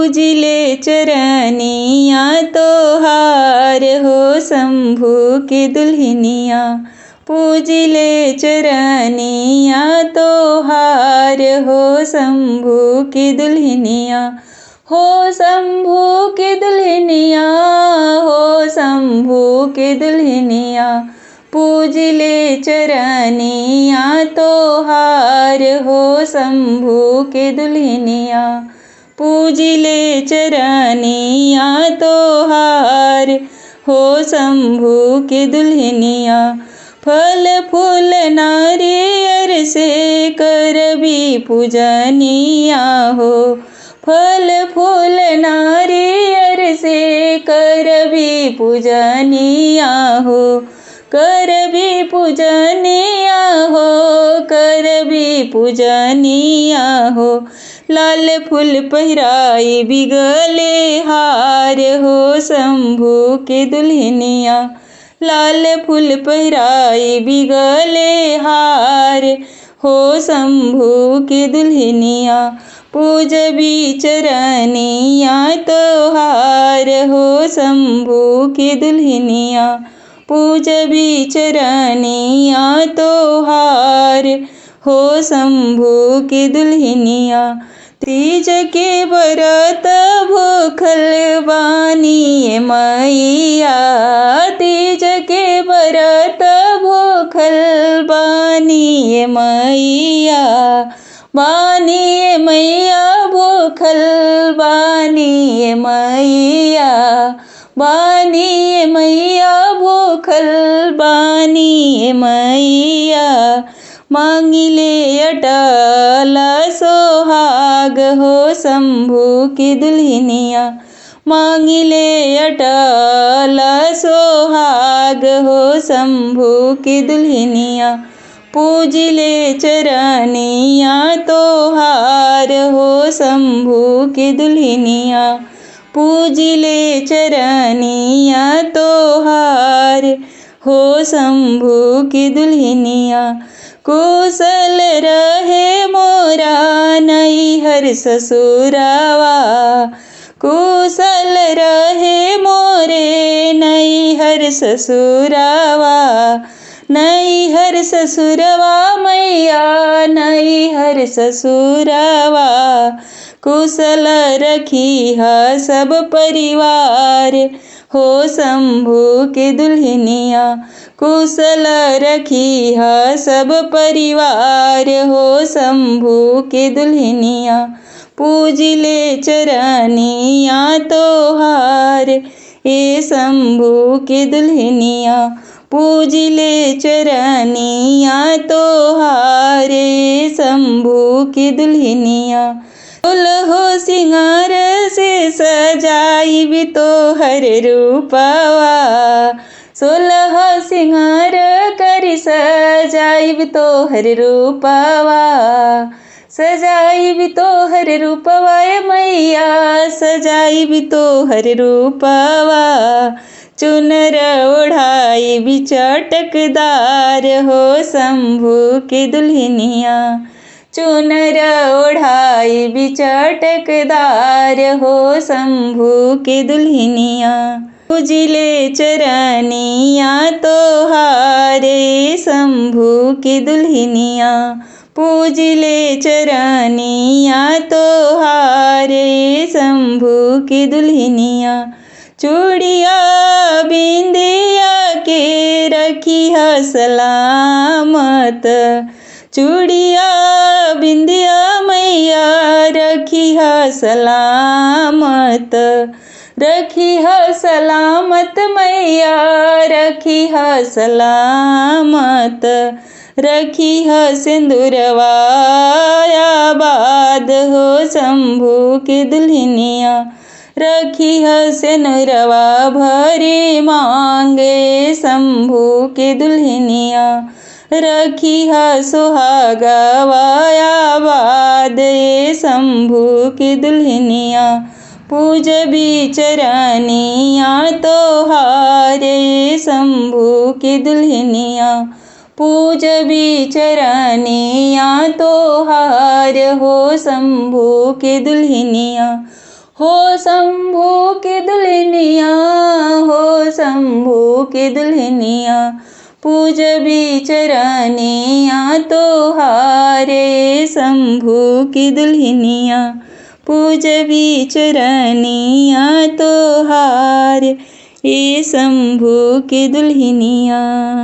पूजिले चरनिया तोहार हो शंभू की दुल्हनिया। पूजिले चरनिया तोहार हो शंभू की दुल्हनिया। हो शंभू की दुल्हनिया, हो शंभू की दुल्हनिया। पूजिले चरनिया तोहार हो शंभू की दुल्हनिया। पूजिले चरनिया तोहार हो शंभू की दुल्हनिया। फल फूल नारियर से करबी पूजनिया हो। फल फूल नारियर से करबी पूजनिया हो। करबी पूजनिया हो, करबी पूजनिया हो। लाल फूल पहिराई बिगले हार हो शंभू की दुल्हनिया। लाल फूल पहिराई बिगले हार हो शंभू की दुल्हनिया। पूजबी चरनिया तोहार हो शंभू की दुल्हनिया। पूजबी चरनिया तोहार हो शंभू की दुल्हनिया। तीज के व्रत भूखल बानी मैया। तीज के व्रत भूखल बानी मैया। बानी मैया भूखल बानी मैया। बानी मैया भूखल बानी मैया। मांगिले अटल सोहाग हो शंभू की दुल्हनिया। मांगिले अटल सोहाग हो शंभू की दुल्हनिया। पूजिले चरनिया तोहार हो शंभू की दुल्हनिया। पूजिले चरनिया तोहार हो शंभू की दुल्हनिया। कुशल रहे मोरा नैहर ससुरवा। कुशल रहे मोरे नैहर ससुरवा। नैहर ससुरवा मैया नैहर ससुरवा। कुशल रखी है सब परिवार हो शंभू की दुल्हनिया। कुशल रखी है सब परिवार हो शंभू की दुल्हनिया। पूजिले चरनिया तोहार ए शंभू की दुल्हनिया। पूजिले चरनिया तोहार ए शंभू की दुल्हनिया। दुल्हो सिंगार से सजाई भी तोहर रूपवा। सोलह सिंगार करी सजाई तोहर रूपवा। सजाई भी तोहर रूपवा मैया। सजाई भी तोहर रूपवा। चुनर ओढ़ाई भी चटकदार हो शंभू की दुल्हनिया। चुनर ओढ़ाई भी चटकदार हो शंभू की दुल्हनिया। पूजिले चरनिया तोहार शंभू की दुल्हनिया। पूजिले चरनिया तोहार शंभू की दुल्हनिया। चूड़िया बिंदिया के रखी है सलामत। चूड़िया बिंदिया मैया रखी है सलामत। रखी है सलामत मैया रखी है सलामत। रखी है सिंदूरवा आबाद हो शंभू की दुल्हनिया। रखी है सिंदूरवा भरी मांगे शंभू की दुल्हनिया। रखी है सुहागवा आबाद शंभू की दुल्हनिया। पूजबी चरनिया तोहार शंभू की दुल्हनिया। पूजबी चरनिया तोहार हो शंभू की दुल्हनिया। हो शंभू की दुल्हनिया, हो शंभू की दुल्हनिया, पूजबी चरनिया तोहारे। शंभू की दुल्हनिया, पूजबी चरनिया तोहारे, ए शंभू की दुल्हनिया।